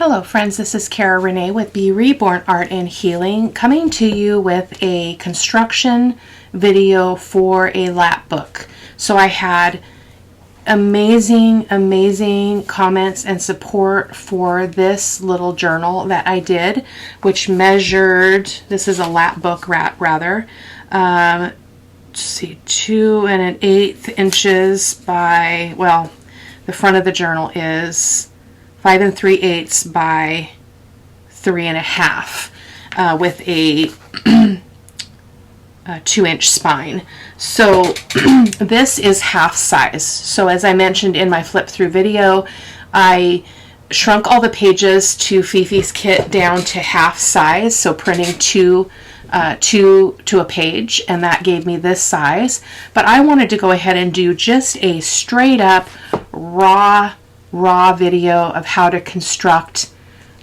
Hello friends, this is Cara-Renee with B.Reborn Art and Healing, coming to you with a construction video for a Lapbook. So I had amazing comments and support for this little journal that I did, which measured, this is a Lapbook rather, let's see, 2 1/8 inches by, well, the front of the journal is 5 3/8 by 3 1/2 with a 2-inch spine. So this is half size. So as I mentioned in my flip through video, I shrunk all the pages to Fifi's kit down to half size, so printing two to a page, and that gave me this size. But I wanted to go ahead and do just a straight up raw video of how to construct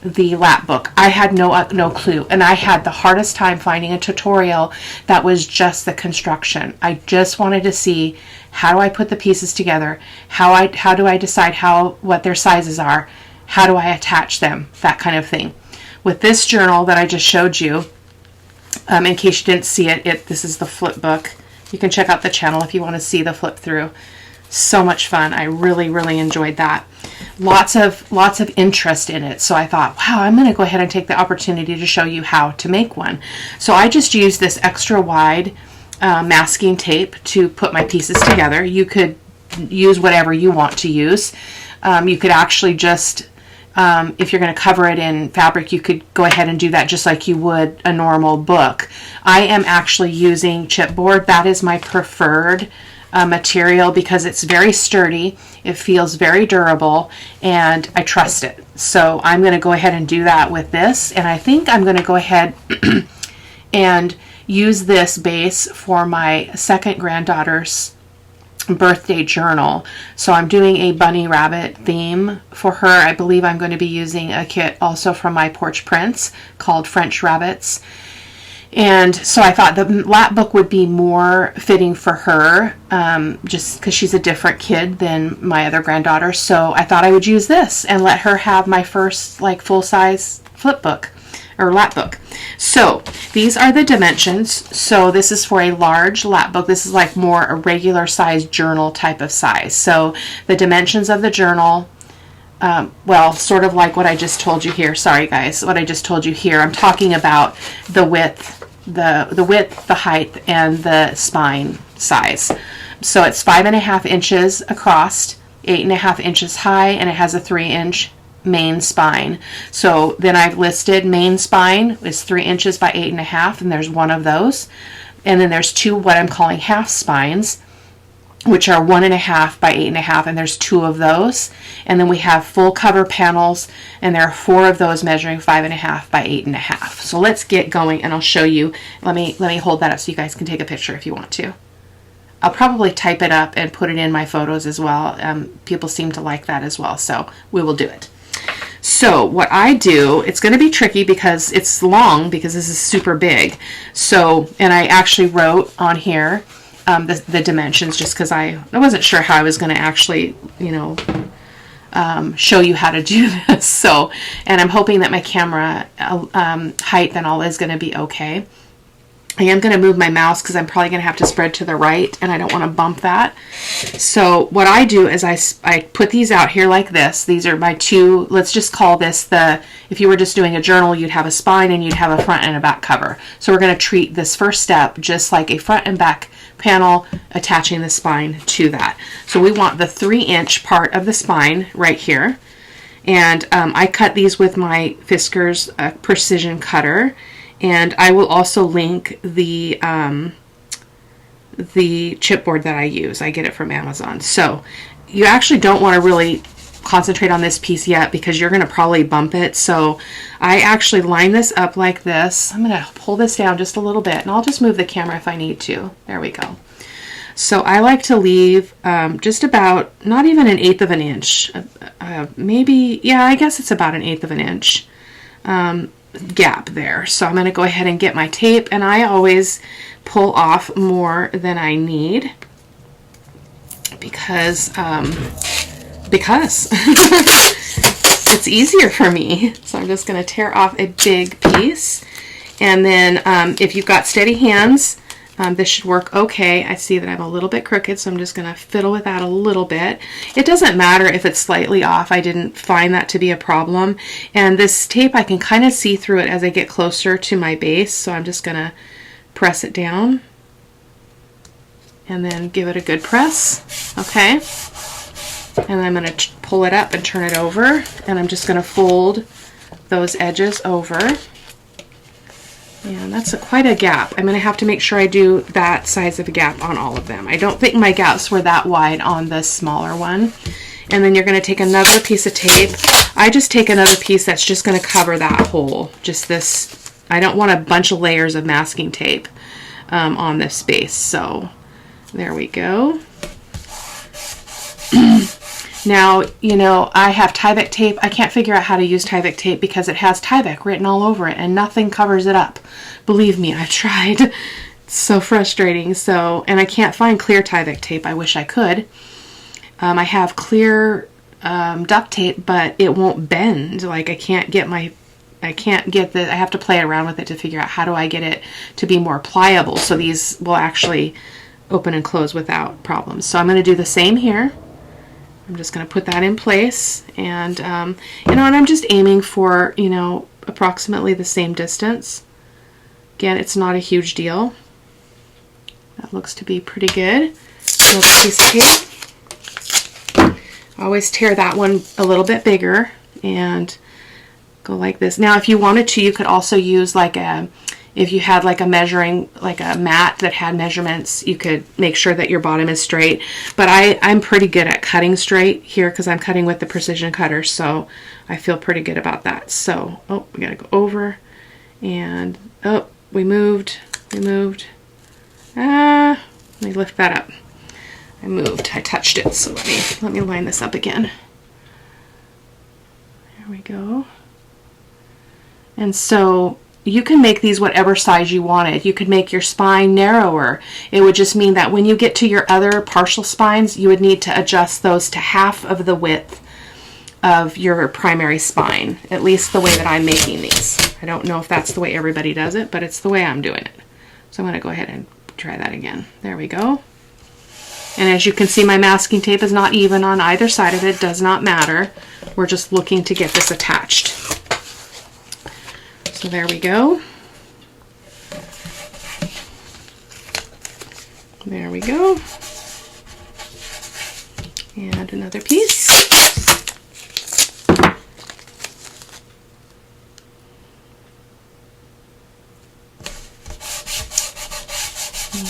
the Lapbook. I had no clue, and I had the hardest time finding a tutorial that was just the construction. I just wanted to see, how do I put the pieces together, how do I decide what their sizes are, how do I attach them, that kind of thing. With this journal that I just showed you, in case you didn't see it, this is the flip book. You can check out the channel if you want to see the flip through. So much fun. I really enjoyed that. Lots of interest in it. So I thought, wow, I'm going to go ahead and take the opportunity to show you how to make one. So I just used this extra wide masking tape to put my pieces together. You could use whatever you want to use. You could actually just, if you're going to cover it in fabric, you could go ahead and do that just like you would a normal book. I am actually using chipboard. That is my preferred material because it's very sturdy, it feels very durable, and I trust it. So I'm going to go ahead and do that with this, and I think I'm going to go ahead and use this base for my second granddaughter's birthday journal. So I'm doing a bunny rabbit theme for her. I believe I'm going to be using a kit also from my Porch Prints called French Rabbits. And so I thought the Lapbook would be more fitting for her, just because she's a different kid than my other granddaughter. So I thought I would use this and let her have my first like full-size flip book or Lapbook. So these are the dimensions. So this is for a large Lapbook. This is like more a regular size journal type of size. So the dimensions of the journal, well, sort of like what I just told you here. Sorry guys, what I just told you here. I'm talking about the width, the height, and the spine size. So it's 5 1/2 inches across, 8 1/2 inches high, and it has a 3-inch main spine. So then I've listed main spine is 3 inches by 8 1/2, and there's one of those. And then there's two what I'm calling half spines, which are 1 1/2 by 8 1/2, and there's 2 of those. And then we have full cover panels, and there are 4 of those measuring 5 1/2 by 8 1/2. So let's get going, and I'll show you. Let me hold that up so you guys can take a picture if you want to. I'll probably type it up and put it in my photos as well. People seem to like that as well, so we will do it. So what I do, it's going to be tricky because it's long, because this is super big. So, and I actually wrote on here the dimensions, just because I wasn't sure how I was going to actually, show you how to do this. So, and I'm hoping that my camera height and all is going to be okay. I am going to move my mouse because I'm probably going to have to spread to the right, and I don't want to bump that. So what I do is I put these out here like this. These are my two, let's just call this if you were just doing a journal, you'd have a spine and you'd have a front and a back cover. So we're going to treat this first step just like a front and back panel, attaching the spine to that. So we want the 3-inch part of the spine right here. And I cut these with my Fiskars precision cutter. And I will also link the chipboard that I use. I get it from Amazon. So you actually don't want to really concentrate on this piece yet because you're going to probably bump it. So I actually line this up like this. I'm going to pull this down just a little bit, and I'll just move the camera if I need to. There we go. So I like to leave just about, not even 1/8 of an inch, maybe, yeah, I guess it's about 1/8 of an inch gap there. So I'm going to go ahead and get my tape, and I always pull off more than I need because it's easier for me. So I'm just going to tear off a big piece. And then if you've got steady hands, this should work okay. I see that I'm a little bit crooked, so I'm just going to fiddle with that a little bit. It doesn't matter if it's slightly off. I didn't find that to be a problem. And this tape, I can kind of see through it as I get closer to my base, so I'm just going to press it down and then give it a good press. Okay. And I'm going to pull it up and turn it over, and I'm just going to fold those edges over. And that's quite a gap. I'm going to have to make sure I do that size of a gap on all of them. I don't think my gaps were that wide on this smaller one. And then you're going to take another piece of tape. I just take another piece that's just going to cover that hole. Just this. I don't want a bunch of layers of masking tape on this space. So there we go. Now, you know, I have Tyvek tape. I can't figure out how to use Tyvek tape because it has Tyvek written all over it and nothing covers it up. Believe me, I've tried. It's so frustrating. So, and I can't find clear Tyvek tape. I wish I could. I have clear duct tape, but it won't bend. Like I have to play around with it to figure out how do I get it to be more pliable so these will actually open and close without problems. So I'm going to do the same here. I'm just going to put that in place, and you know, and I'm just aiming for, you know, approximately the same distance. Again, it's not a huge deal. That looks to be pretty good. Another piece of tape. I always tear that one a little bit bigger and go like this. Now, if you wanted to, you could also use like if you had like a measuring, like a mat that had measurements, you could make sure that your bottom is straight. But I'm pretty good at cutting straight here because I'm cutting with the precision cutter, so I feel pretty good about that. So, oh, we gotta go over, and oh, we moved. Let me lift that up. I touched it, so let me line this up again. There we go. And so you can make these whatever size you wanted. You could make your spine narrower. It would just mean that when you get to your other partial spines, you would need to adjust those to half of the width of your primary spine, at least the way that I'm making these. I don't know if that's the way everybody does it, but it's the way I'm doing it. So I'm going to go ahead and try that again. There we go. And as you can see, my masking tape is not even on either side of it. It does not matter. We're just looking to get this attached. So there we go. There we go. And another piece.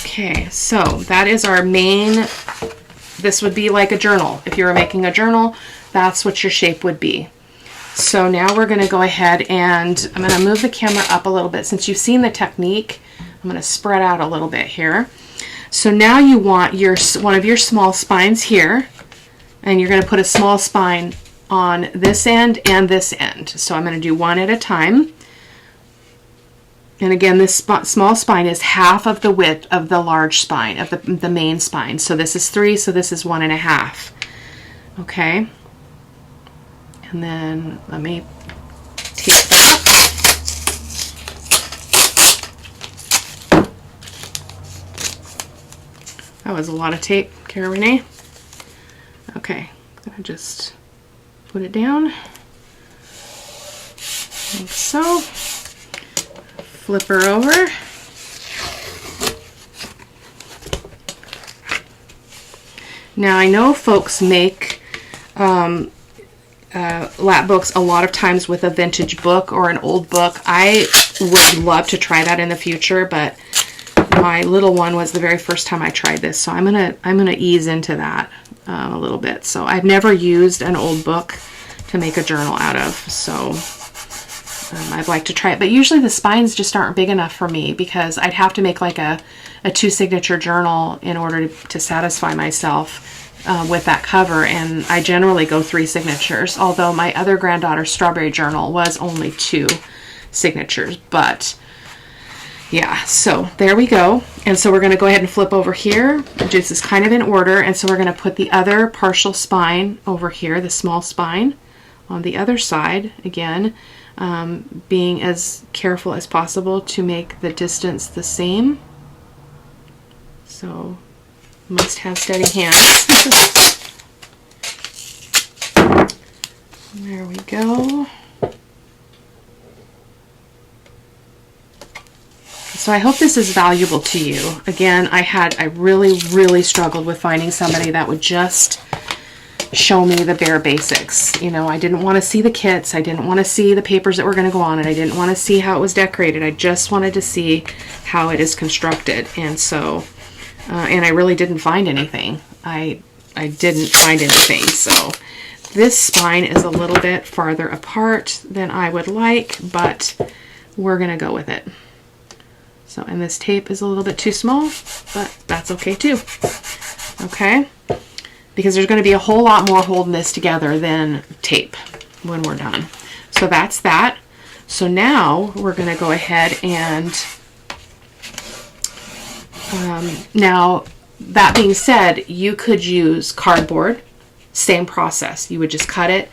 Okay, so that is our main. This would be like a journal. If you were making a journal, that's what your shape would be. So now we're going to go ahead and I'm going to move the camera up a little bit. Since you've seen the technique, I'm going to spread out a little bit here. So now you want one of your small spines here, and you're going to put a small spine on this end and this end. So I'm going to do one at a time. And again, this small spine is half of the width of the large spine, of the main spine. So this is 3, so this is 1.5. Okay. And then let me tape that up. That was a lot of tape, Cara-Renee. Okay, I'm gonna just put it down, like so. Flip her over. Now I know folks make lap books a lot of times with a vintage book or an old book. I would love to try that in the future, but my little one was the very first time I tried this, so I'm gonna ease into that a little bit. So I've never used an old book to make a journal out of, so I'd like to try it. But usually the spines just aren't big enough for me because I'd have to make like a 2-signature journal in order to satisfy myself with that cover, and I generally go 3 signatures, although my other granddaughter's strawberry journal was only 2 signatures. But yeah, so there we go. And so we're going to go ahead and flip over here. This is kind of in order, and so we're going to put the other partial spine over here, the small spine, on the other side, again, being as careful as possible to make the distance the same. So, must have steady hands. There we go. So I hope this is valuable to you. Again, I really struggled with finding somebody that would just show me the bare basics. You know, I didn't want to see the kits. I didn't want to see the papers that were going to go on it. I didn't want to see how it was decorated. I just wanted to see how it is constructed. And so, and I really didn't find anything. I didn't find anything. So this spine is a little bit farther apart than I would like, but we're going to go with it. So, and this tape is a little bit too small, but that's okay too. Okay? Because there's going to be a whole lot more holding this together than tape when we're done. So that's that. So now we're going to go ahead and, now that being said, you could use cardboard, same process. You would just cut it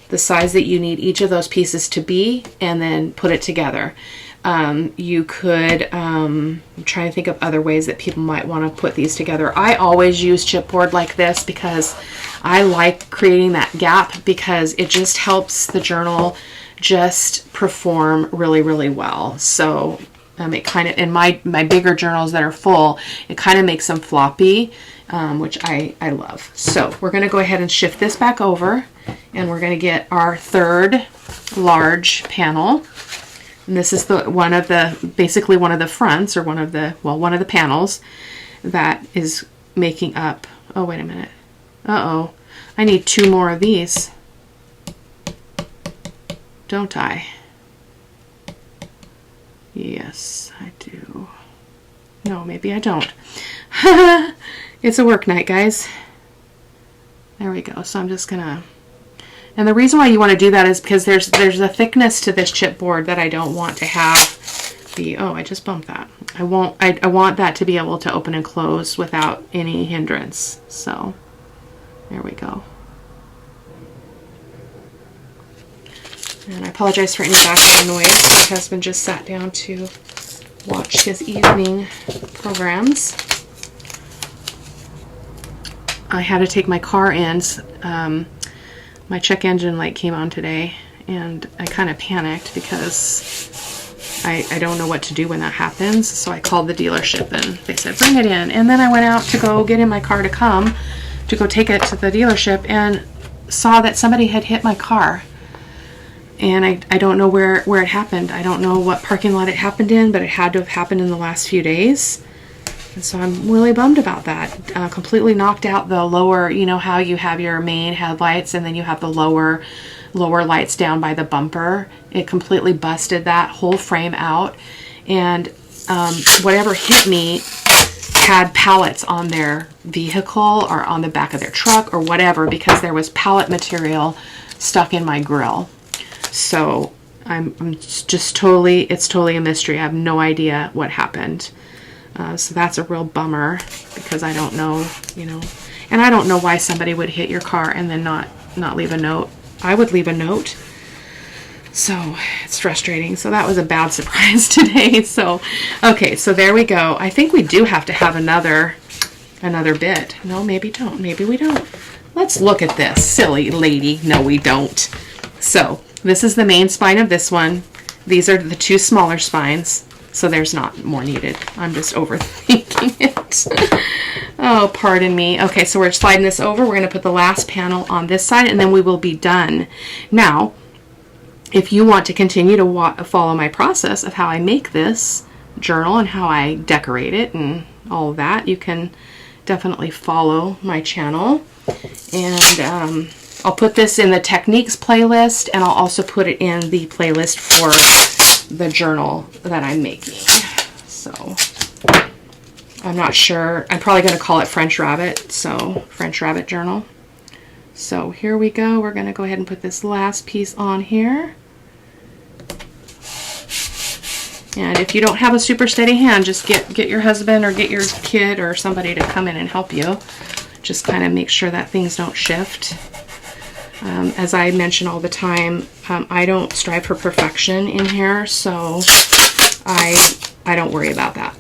the size that you need each of those pieces to be, and then put it together. You could, I'm trying to think of other ways that people might want to put these together. I always use chipboard like this because I like creating that gap, because it just helps the journal just perform really well. So it kind of, in my bigger journals that are full, it kind of makes them floppy, which I love. So we're going to go ahead and shift this back over, and we're going to get our third large panel. And this is the basically one of the fronts, or one of the panels that is making up, oh, wait a minute. Uh-oh, I need 2 more of these. Don't I? Yes, I do. No, maybe I don't. It's a work night, guys. There we go. So I'm just gonna, and the reason why you want to do that is because there's a thickness to this chipboard that I don't want to have the, oh, I just bumped that. I want that to be able to open and close without any hindrance. So there we go. And I apologize for any background noise. My husband just sat down to watch his evening programs. I had to take my car in. My check engine light came on today, and I kind of panicked because I don't know what to do when that happens. So I called the dealership, and they said, bring it in. And then I went out to go get in my car to go take it to the dealership, and saw that somebody had hit my car. And I don't know where it happened. I don't know what parking lot it happened in, but it had to have happened in the last few days. And so I'm really bummed about that. Completely knocked out the lower, you know how you have your main headlights and then you have the lower lights down by the bumper. It completely busted that whole frame out. And whatever hit me had pallets on their vehicle or on the back of their truck or whatever, because there was pallet material stuck in my grill. So I'm just totally, it's totally a mystery. I have no idea what happened. So that's a real bummer, because I don't know, you know, and I don't know why somebody would hit your car and then not leave a note. I would leave a note. So it's frustrating. So that was a bad surprise today. So, okay, so there we go. I think we do have to have another bit. No, maybe don't. Maybe we don't. Let's look at this, silly lady. No, we don't. So this is the main spine of this one. These are the 2 smaller spines. So there's not more needed. I'm just overthinking it. Oh, pardon me. Okay, so we're sliding this over. We're going to put the last panel on this side, and then we will be done. Now, if you want to continue to follow my process of how I make this journal and how I decorate it and all of that, you can definitely follow my channel. And I'll put this in the techniques playlist, and I'll also put it in the playlist for the journal that I'm making. So I'm not sure. I'm probably going to call it French Rabbit. So French Rabbit journal. So here we go. We're going to go ahead and put this last piece on here. And if you don't have a super steady hand, just get your husband or get your kid or somebody to come in and help you. Just kind of make sure that things don't shift. As I mention all the time, I don't strive for perfection in hair, so I don't worry about that.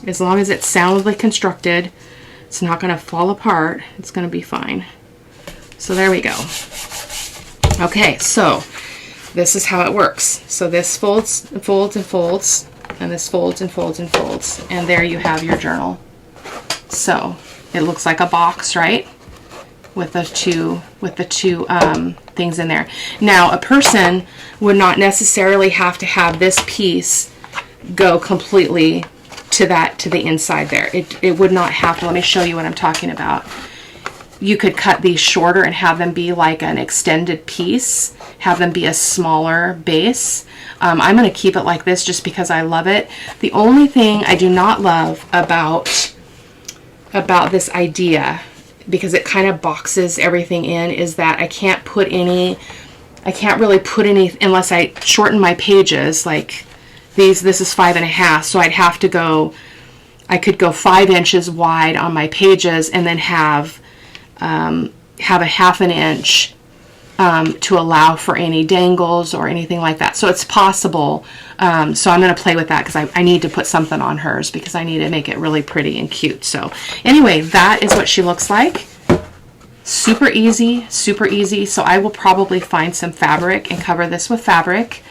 As long as it's soundly constructed, it's not going to fall apart, it's going to be fine. So there we go. Okay, so this is how it works. So this folds and folds and folds, and this folds and folds and folds, and there you have your journal. So it looks like a box, right? With the two things in there. Now, a person would not necessarily have to have this piece go completely to the inside there. It would not have to. Let me show you what I'm talking about. You could cut these shorter and have them be like an extended piece, have them be a smaller base. I'm going to keep it like this just because I love it. The only thing I do not love about this idea, because it kind of boxes everything in, is that I can't really put any, unless I shorten my pages, like this is 5.5, so I'd have to go, I could go 5 inches wide on my pages and then have a 1/2 inch to allow for any dangles or anything like that. So it's possible. So I'm going to play with that because I need to put something on hers because I need to make it really pretty and cute. So anyway, that is what she looks like. Super easy, super easy. So I will probably find some fabric and cover this with fabric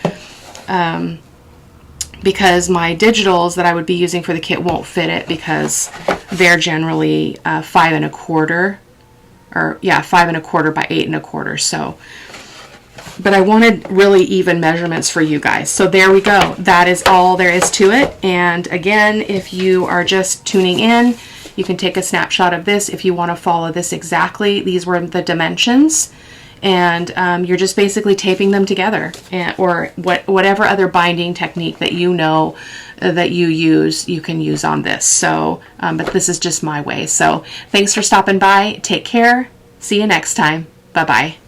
because my digitals that I would be using for the kit won't fit it because they're generally 5 1/4. Or yeah, 5 1/4 by 8 1/4. So, but I wanted really even measurements for you guys. So there we go. That is all there is to it. And again, if you are just tuning in, you can take a snapshot of this if you want to follow this exactly. These were the dimensions, and you're just basically taping them together, or whatever other binding technique that you know that you use, you can use on this. So, but this is just my way. So thanks for stopping by. Take care. See you next time. Bye-bye.